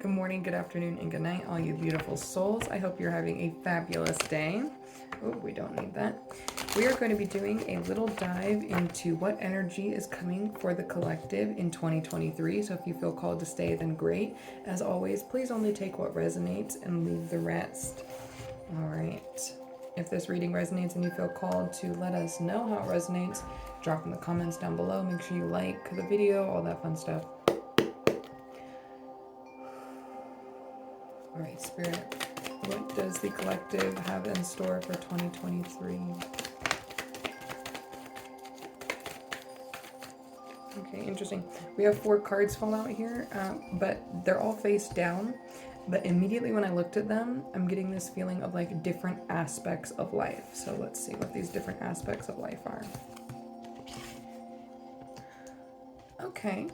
Good morning, good afternoon, and good night, all you beautiful souls. I hope you're having a fabulous day. Oh, we don't need that. We are going to be doing a little dive into what energy is coming for the collective in 2023. So if you feel called to stay, then great. As always, please only take what resonates and leave the rest. All right. If this reading resonates and you feel called to let us know how it resonates, drop in the comments down below. Make sure you like the video, all that fun stuff. All right, Spirit, what does the collective have in store for 2023? Okay, interesting. We have 4 cards fall out here, but they're all face down. But immediately when I looked at them, I'm getting this feeling of like different aspects of life. So let's see what these different aspects of life are. Okay,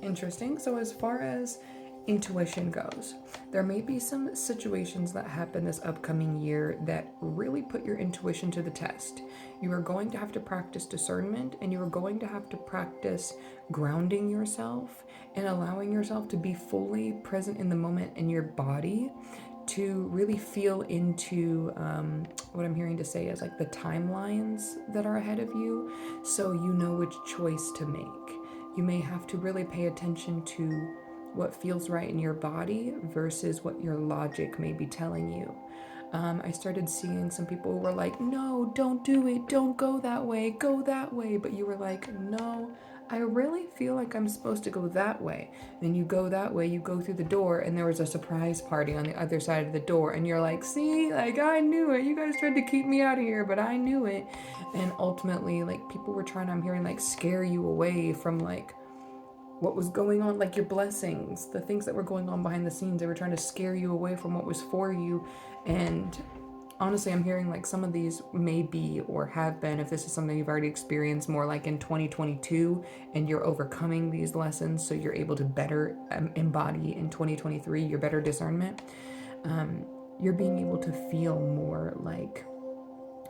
interesting. So as far as intuition goes, there may be some situations that happen this upcoming year that really put your intuition to the test. You are going to have to practice discernment, and you are going to have to practice grounding yourself and allowing yourself to be fully present in the moment in your body to really feel into what I'm hearing to say is like the timelines that are ahead of you, so you know which choice to make. You may have to really pay attention to what feels right in your body versus what your logic may be telling you. I started seeing some people who were like, no, don't do it, don't go that way, go that way. But you were like, no, I really feel like I'm supposed to go that way. Then you go that way, you go through the door, and there was a surprise party on the other side of the door. And you're like, see, like I knew it. You guys tried to keep me out of here, but I knew it. And ultimately, like people were trying to, I'm hearing like scare you away from like what was going on, like your blessings, the things that were going on behind the scenes. They were trying to scare you away from what was for you. And honestly, I'm hearing like some of these may be or have been, if this is something you've already experienced more like in 2022 and you're overcoming these lessons so you're able to better embody in 2023 your better discernment, you're being able to feel more like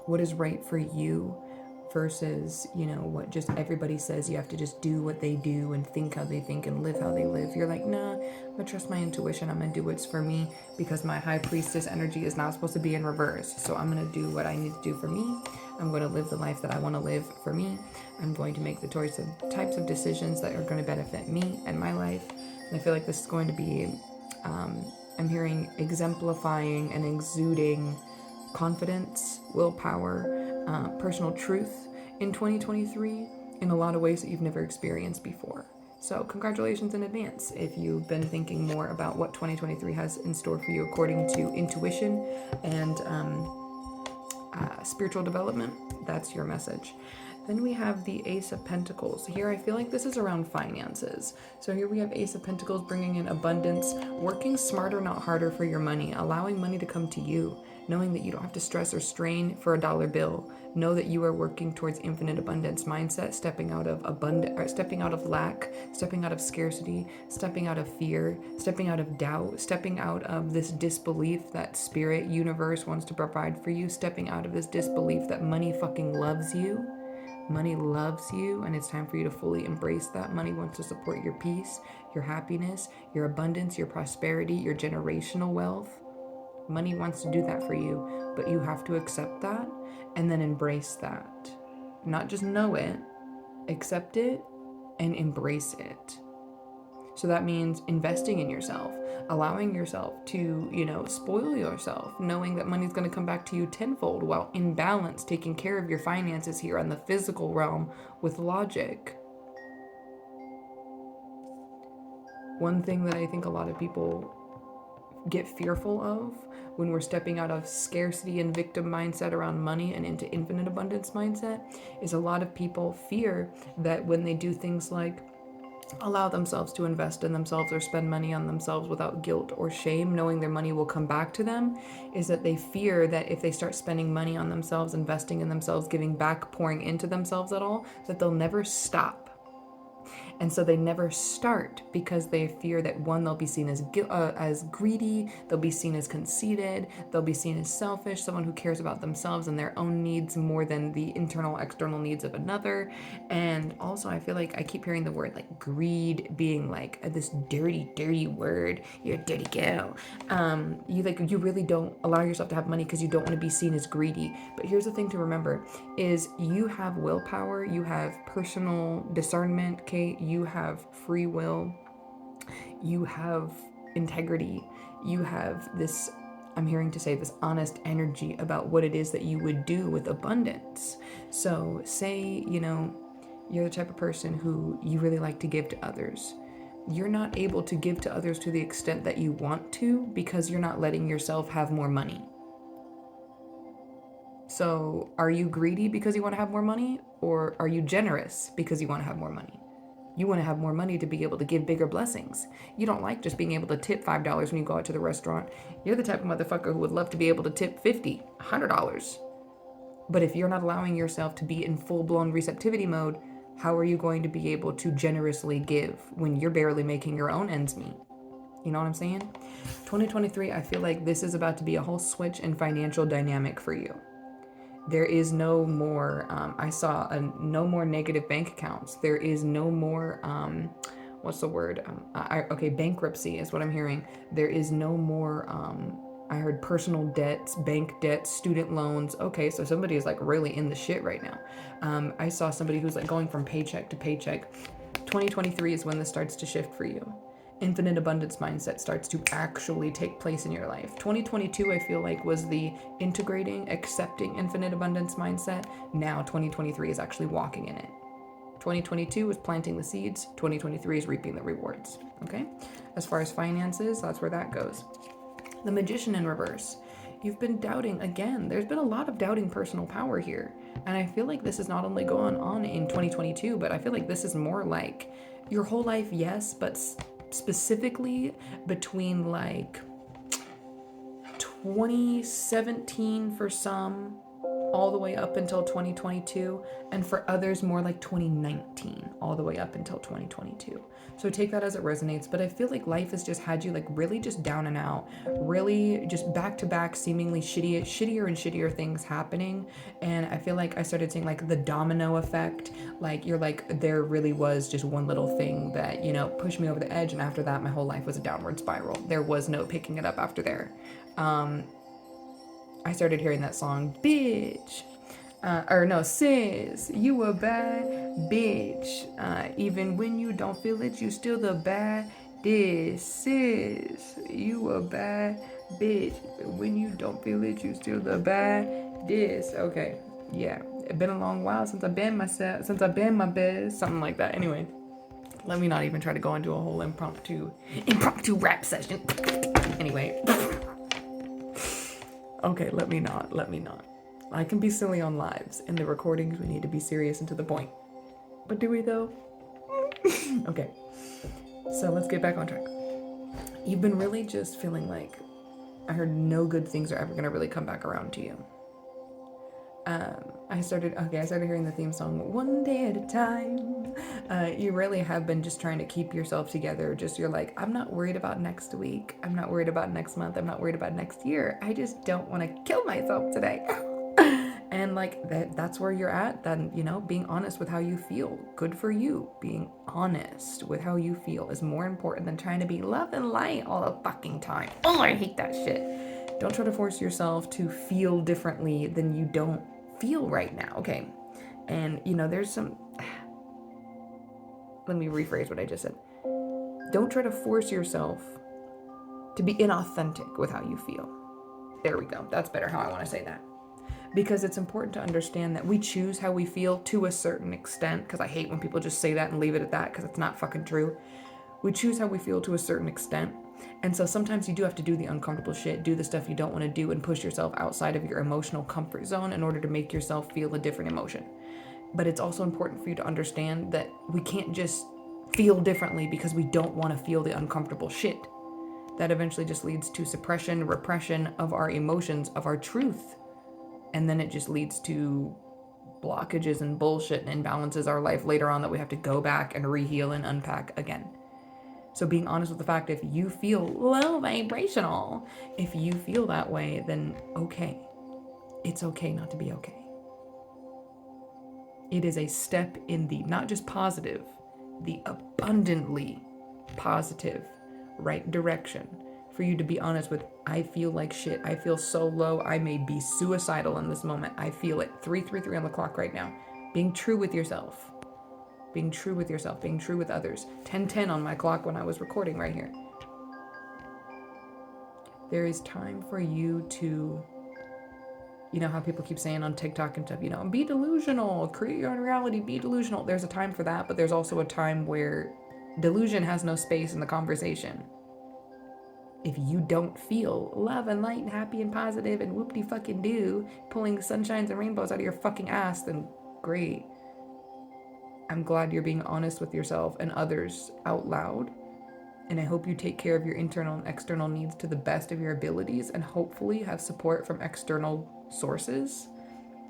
what is right for you versus, you know, what just everybody says you have to just do what they do and think how they think and live how they live. You're like, nah, I'm gonna trust my intuition. I'm gonna do what's for me because my high priestess energy is not supposed to be in reverse. So I'm gonna do what I need to do for me. I'm going to live the life that I want to live for me. I'm going to make the types of decisions that are going to benefit me and my life. And I feel like this is going to be, I'm hearing exemplifying and exuding confidence, willpower, personal truth in 2023 in a lot of ways that you've never experienced before. So congratulations in advance if you've been thinking more about what 2023 has in store for you according to intuition and spiritual development. That's your message. Then we have the Ace of Pentacles. Here I feel like this is around finances. So here we have Ace of Pentacles bringing in abundance, working smarter, not harder for your money, allowing money to come to you, knowing that you don't have to stress or strain for a dollar bill. Know that you are working towards infinite abundance mindset, stepping out of stepping out of lack, stepping out of scarcity, stepping out of fear, stepping out of doubt, stepping out of this disbelief that spirit universe wants to provide for you, stepping out of this disbelief that money fucking loves you. Money loves you, and it's time for you to fully embrace that. Money wants to support your peace, your happiness, your abundance, your prosperity, your generational wealth. Money wants to do that for you, but you have to accept that and then embrace that. Not just know it, accept it and embrace it. So that means investing in yourself, allowing yourself to, spoil yourself, knowing that money's going to come back to you tenfold while in balance, taking care of your finances here on the physical realm with logic. One thing that I think a lot of people get fearful of when we're stepping out of scarcity and victim mindset around money and into infinite abundance mindset is a lot of people fear that when they do things like allow themselves to invest in themselves or spend money on themselves without guilt or shame, knowing their money will come back to them, is that they fear that if they start spending money on themselves, investing in themselves, giving back, pouring into themselves at all, that they'll never stop. And so they never start because they fear that, one, they'll be seen as greedy, they'll be seen as conceited, they'll be seen as selfish, someone who cares about themselves and their own needs more than the internal, external needs of another. And also, I feel like I keep hearing the word like greed being like this dirty, dirty word. You're a dirty girl. You really don't allow yourself to have money because you don't want to be seen as greedy. But here's the thing to remember is you have willpower, you have personal discernment, okay? You have free will, you have integrity, you have this, I'm hearing to say, this honest energy about what it is that you would do with abundance. So say, you're the type of person who you really like to give to others. You're not able to give to others to the extent that you want to because you're not letting yourself have more money. So are you greedy because you want to have more money, or are you generous because you want to have more money? You want to have more money to be able to give bigger blessings. You don't like just being able to tip $5 when you go out to the restaurant. You're the type of motherfucker who would love to be able to tip $50, $100. But if you're not allowing yourself to be in full-blown receptivity mode, how are you going to be able to generously give when you're barely making your own ends meet? You know what I'm saying? 2023, I feel like this is about to be a whole switch in financial dynamic for you. There is no more, no more negative bank accounts. There is no more, bankruptcy is what I'm hearing. There is no more, I heard personal debts, bank debts, student loans. Okay, so somebody is like really in the shit right now. I saw somebody who's like going from paycheck to paycheck. 2023 is when this starts to shift for you. Infinite abundance mindset starts to actually take place in your life. 2022, I feel like, was the integrating, accepting infinite abundance mindset. Now 2023 is actually walking in it. 2022 is planting the seeds. 2023 is reaping the rewards. Okay? As far as finances, that's where that goes. The Magician in reverse. You've been doubting again. There's been a lot of doubting personal power here. And I feel like this is not only going on in 2022, but I feel like this is more like your whole life, yes, but specifically between like 2017 for some, all the way up until 2022, and for others more like 2019 all the way up until 2022. So take that as it resonates, but I feel like life has just had you like really just down and out, really just back to back seemingly shittier and shittier things happening. And I feel like I started seeing like the domino effect, like you're like, there really was just one little thing that, pushed me over the edge, and after that my whole life was a downward spiral. There was no picking it up after there. I started hearing that song, bitch. Sis, you a bad bitch. Even when you don't feel it, you still the baddest. Sis, you a bad bitch. When you don't feel it, you still the baddest. Okay, yeah. It's been a long while since I've been my best. Something like that. Anyway, let me not even try to go into a whole impromptu rap session. Anyway. Okay, let me not. I can be silly on lives. In the recordings, we need to be serious and to the point. But do we though? Okay, so let's get back on track. You've been really just feeling like, I heard no good things are ever gonna really come back around to you. I started hearing the theme song, One Day at a Time. You really have been just trying to keep yourself together. You're like, I'm not worried about next week. I'm not worried about next month. I'm not worried about next year. I just don't want to kill myself today. And like that's where you're at. Then, being honest with how you feel. Good for you. Being honest with how you feel is more important than trying to be love and light all the fucking time. Oh, I hate that shit. Don't try to force yourself to feel differently than you don't feel right now. Okay. And there's some, let me rephrase what I just said. Don't try to force yourself to be inauthentic with how you feel. There we go. That's better how I want to say that. Because it's important to understand that we choose how we feel to a certain extent, because I hate when people just say that and leave it at that, because it's not fucking true. We choose how we feel to a certain extent. And so sometimes you do have to do the uncomfortable shit, do the stuff you don't want to do, and push yourself outside of your emotional comfort zone in order to make yourself feel a different emotion. But it's also important for you to understand that we can't just feel differently because we don't want to feel the uncomfortable shit. That eventually just leads to suppression, repression of our emotions, of our truth. And then it just leads to blockages and bullshit and imbalances our life later on that we have to go back and re-heal and unpack again. So being honest with the fact, if you feel low vibrational, if you feel that way, then okay. It's okay not to be okay. It is a step in the not just positive, the abundantly positive right direction for you to be honest with, I feel like shit. I feel so low. I may be suicidal in this moment. I feel it. 333 on the clock right now. Being true with yourself. Being true with yourself. Being true with others. 10:10 on my clock when I was recording right here. There is time for you to, you know how people keep saying on TikTok and stuff, you know, be delusional, create your own reality, be delusional. There's a time for that, but there's also a time where delusion has no space in the conversation. If you don't feel love and light and happy and positive and whoop-de-fucking-do, pulling sunshines and rainbows out of your fucking ass, then great. I'm glad you're being honest with yourself and others out loud. And I hope you take care of your internal and external needs to the best of your abilities and hopefully have support from external sources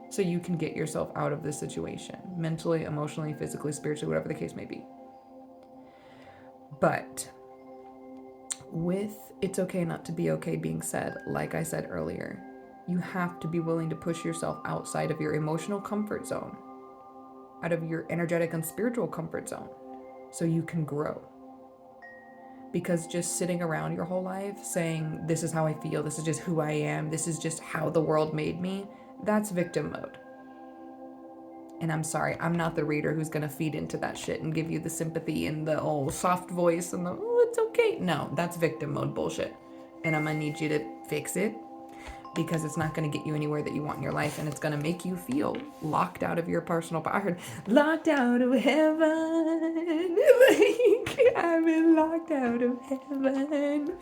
so you can get yourself out of this situation, mentally, emotionally, physically, spiritually, whatever the case may be. But with it's okay not to be okay being said, like I said earlier, you have to be willing to push yourself outside of your emotional comfort zone, out of your energetic and spiritual comfort zone, so you can grow. Because just sitting around your whole life saying, this is how I feel, this is just who I am, this is just how the world made me, that's victim mode. And I'm sorry, I'm not the reader who's gonna feed into that shit and give you the sympathy and the soft voice and the, it's okay. No, that's victim mode bullshit. And I'm gonna need you to fix it, because it's not going to get you anywhere that you want in your life, and it's going to make you feel locked out of your personal power. I heard locked out of heaven. Like, I've been locked out of heaven.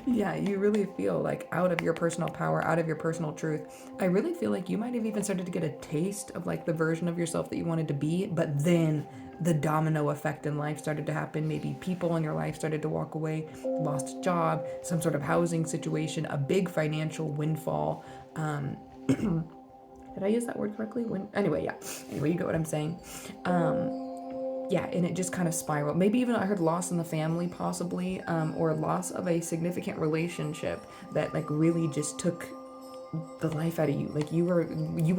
Yeah, you really feel like out of your personal power, out of your personal truth. I really feel like you might have even started to get a taste of like the version of yourself that you wanted to be, but then the domino effect in life started to happen. Maybe people in your life started to walk away, lost a job, some sort of housing situation, a big financial windfall. Did I use that word correctly? Anyway, you get what I'm saying. And it just kind of spiraled. Maybe even I heard loss in the family, possibly, or loss of a significant relationship that like really just took the life out of you. Like you were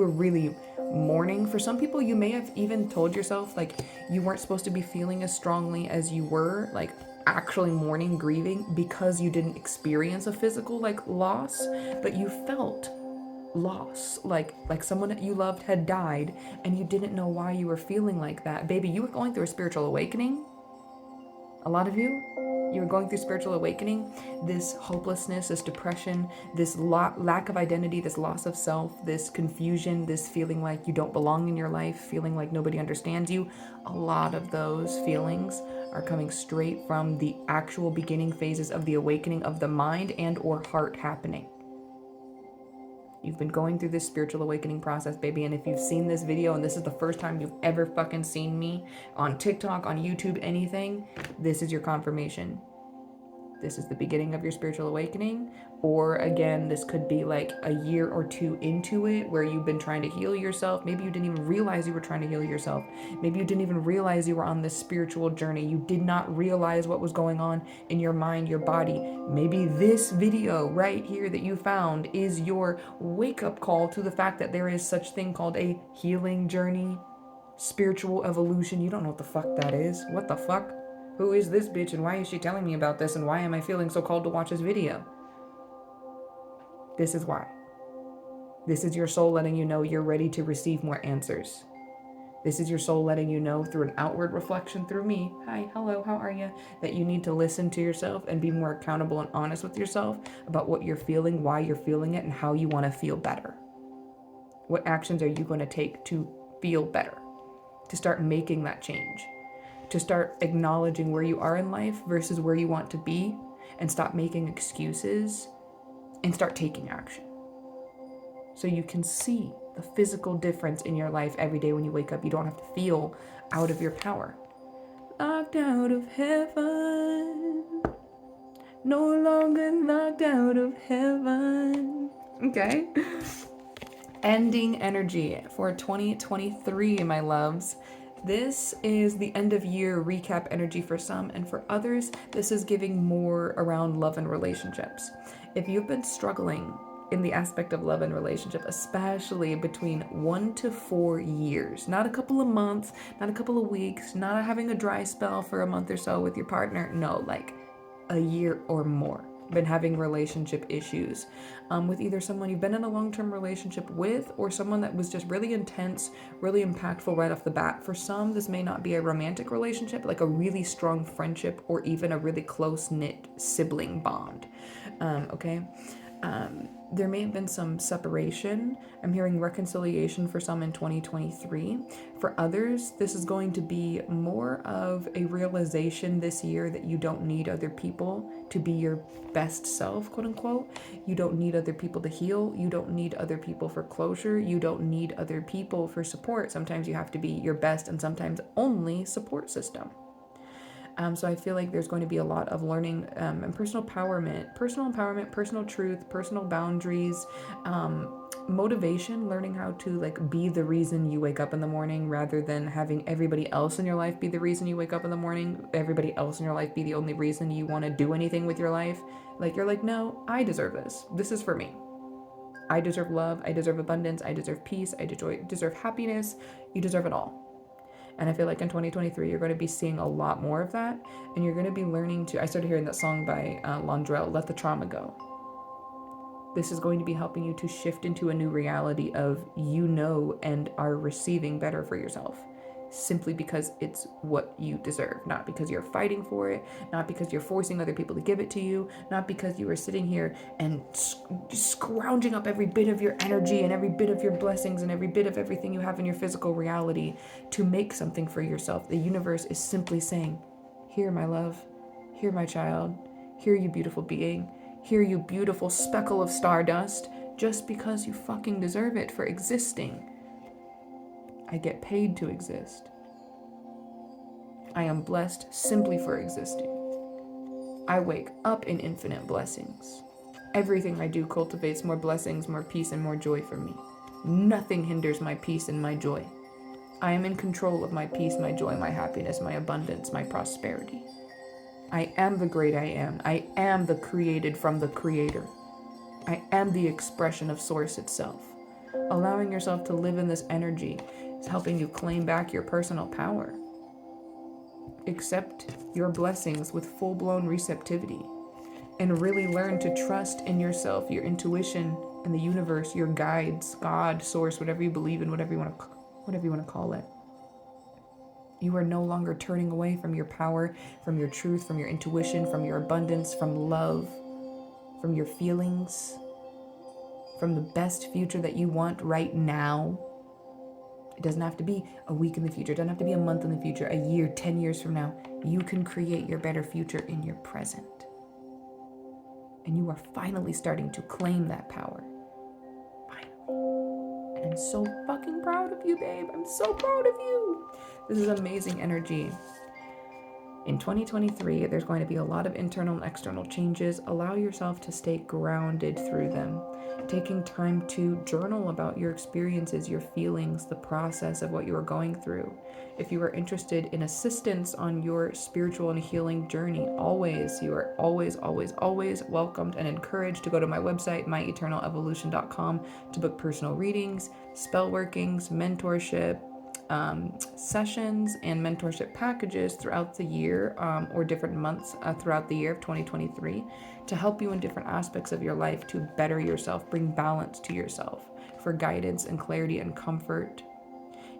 really mourning. For some people, you may have even told yourself like you weren't supposed to be feeling as strongly as you were, like actually mourning, grieving, because you didn't experience a physical like loss, but you felt loss, like someone that you loved had died and you didn't know why you were feeling like that. Baby, you were going through a spiritual awakening. A lot of you were going through spiritual awakening. This hopelessness, this depression, this lack of identity, this loss of self, this confusion, this feeling like you don't belong in your life, feeling like nobody understands you. A lot of those feelings are coming straight from the actual beginning phases of the awakening of the mind and or heart happening. You've been going through this spiritual awakening process, baby. And if you've seen this video and this is the first time you've ever fucking seen me on TikTok, on YouTube, anything, this is your confirmation. This is the beginning of your spiritual awakening. Or again, this could be like a year or two into it where you've been trying to heal yourself. Maybe you didn't even realize you were trying to heal yourself. Maybe you didn't even realize you were on this spiritual journey. You did not realize what was going on in your mind, your body. Maybe this video right here that you found is your wake-up call to the fact that there is such thing called a healing journey, spiritual evolution. You don't know what the fuck that is. What the fuck? Who is this bitch and why is she telling me about this and why am I feeling so called to watch this video? This is why. This is your soul letting you know you're ready to receive more answers. This is your soul letting you know through an outward reflection through me, hi, hello, how are you, that you need to listen to yourself and be more accountable and honest with yourself about what you're feeling, why you're feeling it, and how you want to feel better. What actions are you going to take to feel better, to start making that change? To start acknowledging where you are in life versus where you want to be, and stop making excuses and start taking action. So you can see the physical difference in your life every day when you wake up. You don't have to feel out of your power. Locked out of heaven. No longer locked out of heaven. Okay? Ending energy for 2023, my loves. This is the end of year recap energy for some, and for others, this is giving more around love and relationships. If you've been struggling in the aspect of love and relationship, especially between 1 to 4 years, not a couple of months, not a couple of weeks, not having a dry spell for a month or so with your partner, no, like a year or more, been having relationship issues with either someone you've been in a long-term relationship with or someone that was just really intense, really impactful right off the bat. For some, this may not be a romantic relationship, like a really strong friendship or even a really close-knit sibling bond. Okay. There may have been some separation. I'm hearing reconciliation for some in 2023. For others, this is going to be more of a realization this year that you don't need other people to be your best self, quote unquote. You don't need other people to heal. You don't need other people for closure. You don't need other people for support. Sometimes you have to be your best and sometimes only support system. So I feel like there's going to be a lot of learning and personal empowerment, personal truth, personal boundaries, motivation, learning how to like be the reason you wake up in the morning rather than having everybody else in your life be the reason you wake up in the morning, everybody else in your life be the only reason you want to do anything with your life. Like you're like, no, I deserve this. This is for me. I deserve love. I deserve abundance. I deserve peace. I deserve happiness. You deserve it all. And I feel like in 2023, you're going to be seeing a lot more of that. And you're going to be learning to, I started hearing that song by Londrell, Let the Trauma Go. This is going to be helping you to shift into a new reality of you know and are receiving better for yourself. Simply because it's what you deserve, not because you're fighting for it, not because you're forcing other people to give it to you, not because you are sitting here and scrounging up every bit of your energy and every bit of your blessings and every bit of everything you have in your physical reality to make something for yourself. The universe is simply saying, here, my love, here, my child, here, you beautiful being, here, you beautiful speckle of stardust, just because you fucking deserve it for existing. I get paid to exist. I am blessed simply for existing. I wake up in infinite blessings. Everything I do cultivates more blessings, more peace, and more joy for me. Nothing hinders my peace and my joy. I am in control of my peace, my joy, my happiness, my abundance, my prosperity. I am the great I am. I am the created from the Creator. I am the expression of Source itself. Allowing yourself to live in this energy is helping you claim back your personal power. Accept your blessings with full-blown receptivity and really learn to trust in yourself, your intuition, and the universe, your guides, God, Source, whatever you believe in, whatever you want to call it. You are no longer turning away from your power, from your truth, from your intuition, from your abundance, from love, from your feelings, from the best future that you want right now. It doesn't have to be a week in the future. It doesn't have to be a month in the future, a year, 10 years from now. You can create your better future in your present. And you are finally starting to claim that power. Finally. And I'm so fucking proud of you, babe. I'm so proud of you. This is amazing energy. In 2023, there's going to be a lot of internal and external changes. Allow yourself to stay grounded through them. Taking time to journal about your experiences, your feelings, the process of what you are going through. If you are interested in assistance on your spiritual and healing journey, you are always welcomed and encouraged to go to my website, myeternalevolution.com, to book personal readings, spell workings, mentorship, sessions and mentorship packages throughout the year or different months throughout the year of 2023 to help you in different aspects of your life to better yourself, bring balance to yourself, for guidance and clarity and comfort.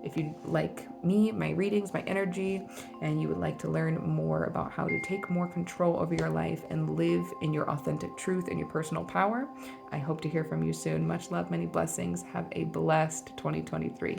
If you like me, my readings, my energy, and you would like to learn more about how to take more control over your life and live in your authentic truth and your personal power, I hope to hear from you soon. Much love, many blessings. Have a blessed 2023.